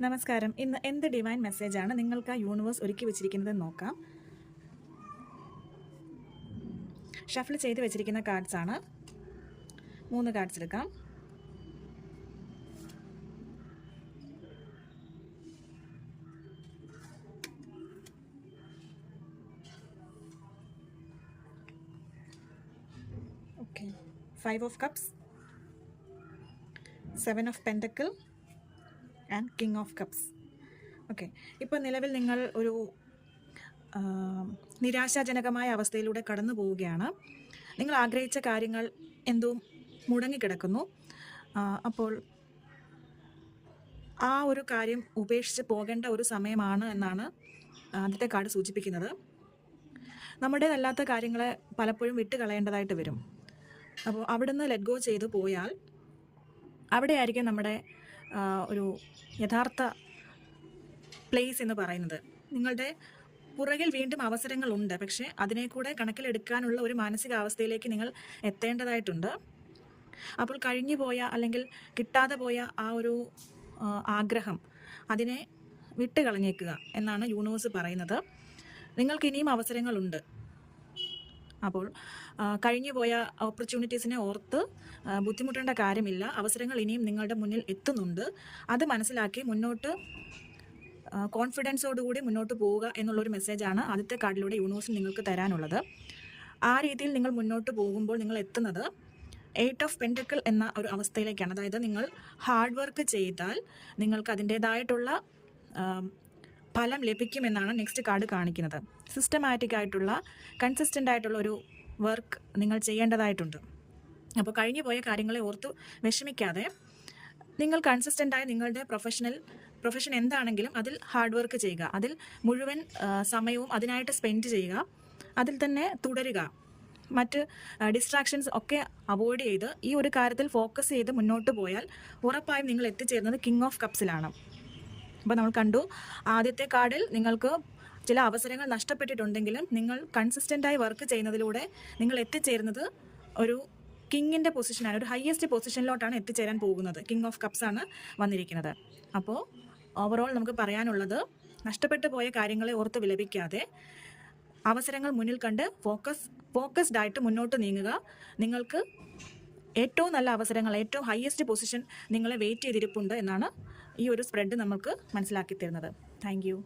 നമസ്കാരം. ഇന്ന് എന്ത് ഡിവൈൻ മെസ്സേജാണ് നിങ്ങൾക്ക് ആ യൂണിവേഴ്സ് ഒരുക്കി വെച്ചിരിക്കുന്നതെന്ന് നോക്കാം. ഷഫിൾ ചെയ്ത് വെച്ചിരിക്കുന്ന കാർഡ്സാണ്. 3 കാർഡ്സ് എടുക്കാം. Okay, 5 of cups, 7 of pentacle and king of cups. Okay, ഇപ്പോൾ നിലവിൽ നിങ്ങൾ ഒരു നിരാശാജനകമായ അവസ്ഥയിലൂടെ കടന്നു പോവുകയാണ്. നിങ്ങൾ ആഗ്രഹിച്ച കാര്യങ്ങൾ എന്തോ മുടങ്ങിക്കിടക്കുന്നു. അപ്പോൾ ആ ഒരു കാര്യം ഉപേക്ഷിച്ച് പോകേണ്ട ഒരു സമയമാണ് എന്നാണ് ആദ്യത്തെ കാർഡ് സൂചിപ്പിക്കുന്നത്. നമ്മുടേതല്ലാത്ത കാര്യങ്ങളെ പലപ്പോഴും വിട്ടുകളയേണ്ടതായിട്ട് വരും. അപ്പോൾ അവിടുന്ന് ലെറ്റ് ഗോ ചെയ്തു പോയാൽ അവിടെയായിരിക്കും നമ്മുടെ ഒരു യഥാർത്ഥ പ്ലേസ് എന്ന് പറയുന്നത്. നിങ്ങളുടെ പുറകിൽ വീണ്ടും അവസരങ്ങളുണ്ട്, പക്ഷേ അതിനെ കൂടെ കണക്കിലെടുക്കാനുള്ള ഒരു മാനസികാവസ്ഥയിലേക്ക് നിങ്ങൾ എത്തേണ്ടതായിട്ടുണ്ട്. അപ്പോൾ കഴിഞ്ഞു പോയ അല്ലെങ്കിൽ കിട്ടാതെ പോയ ആ ഒരു ആഗ്രഹം അതിനെ വിട്ടുകളഞ്ഞേക്കുക എന്നാണ് യൂണിവേഴ്സ് പറയുന്നത്. നിങ്ങൾക്ക് ഇനിയും അവസരങ്ങളുണ്ട്. അപ്പോൾ കഴിഞ്ഞു പോയ ഓപ്പർച്യൂണിറ്റീസിനെ ഓർത്ത് ബുദ്ധിമുട്ടേണ്ട കാര്യമില്ല. അവസരങ്ങൾ ഇനിയും നിങ്ങളുടെ മുന്നിൽ എത്തുന്നുണ്ട്. അത് മനസ്സിലാക്കി മുന്നോട്ട് കോൺഫിഡൻസോടുകൂടി മുന്നോട്ട് പോവുക എന്നുള്ളൊരു മെസ്സേജാണ് ആദ്യത്തെ കാർഡിലൂടെ യൂണിവേഴ്സ് നിങ്ങൾക്ക് തരാനുള്ളത്. ആ രീതിയിൽ നിങ്ങൾ മുന്നോട്ട് പോകുമ്പോൾ നിങ്ങൾ എത്തുന്നത് 8 ഓഫ് പെൻറ്റക്കിൾ എന്ന ഒരു അവസ്ഥയിലേക്കാണ്. അതായത് നിങ്ങൾ ഹാർഡ് വർക്ക് ചെയ്താൽ നിങ്ങൾക്ക് അതിൻ്റേതായിട്ടുള്ള ഫലം ലഭിക്കുമെന്നാണ് നെക്സ്റ്റ് കാർഡ് കാണിക്കുന്നത്. സിസ്റ്റമാറ്റിക് ആയിട്ടുള്ള കൺസിസ്റ്റൻ്റ് ആയിട്ടുള്ള ഒരു വർക്ക് നിങ്ങൾ ചെയ്യേണ്ടതായിട്ടുണ്ട്. അപ്പോൾ കഴിഞ്ഞു പോയ കാര്യങ്ങളെ ഓർത്ത് വിഷമിക്കാതെ നിങ്ങൾ കൺസിസ്റ്റൻ്റായി നിങ്ങളുടെ പ്രൊഫഷൻ എന്താണെങ്കിലും അതിൽ ഹാർഡ് വർക്ക് ചെയ്യുക. അതിൽ മുഴുവൻ സമയവും അതിനായിട്ട് സ്പെൻഡ് ചെയ്യുക. അതിൽ തന്നെ തുടരുക. മറ്റ് ഡിസ്ട്രാക്ഷൻസ് ഒക്കെ അവോയ്ഡ് ചെയ്ത് ഈ ഒരു കാര്യത്തിൽ ഫോക്കസ് ചെയ്ത് മുന്നോട്ട് പോയാൽ ഉറപ്പായും നിങ്ങൾ എത്തിച്ചേരുന്നത് കിങ് ഓഫ് കപ്സിലാണ്. അപ്പോൾ നമ്മൾ കണ്ടു, ആദ്യത്തെ കാർഡിൽ നിങ്ങൾക്ക് ചില അവസരങ്ങൾ നഷ്ടപ്പെട്ടിട്ടുണ്ടെങ്കിലും നിങ്ങൾ കൺസിസ്റ്റൻ്റായി വർക്ക് ചെയ്യുന്നതിലൂടെ നിങ്ങൾ എത്തിച്ചേരുന്നത് ഒരു കിങ്ങിൻ്റെ പൊസിഷനാണ്, ഒരു ഹയസ്റ്റ് പൊസിഷനിലോട്ടാണ് എത്തിച്ചേരാൻ പോകുന്നത്. കിങ് ഓഫ് കപ്സ് ആണ് വന്നിരിക്കുന്നത്. അപ്പോൾ ഓവറോൾ നമുക്ക് പറയാനുള്ളത്, നഷ്ടപ്പെട്ടു പോയ കാര്യങ്ങളെ ഓർത്ത് വിലപിക്കാതെ അവസരങ്ങൾ മുന്നിൽ കണ്ട് ഫോക്കസ്ഡ് ആയിട്ട് മുന്നോട്ട് നീങ്ങുക. നിങ്ങൾക്ക് ഏറ്റവും നല്ല അവസരങ്ങൾ, ഏറ്റവും ഹയസ്റ്റ് പൊസിഷൻ നിങ്ങളെ വെയിറ്റ് ചെയ്തിരിപ്പുണ്ട് എന്നാണ് ഈ ഒരു സ്പ്രെഡ് നമുക്ക് മനസ്സിലാക്കി തരുന്നത്. Thank you.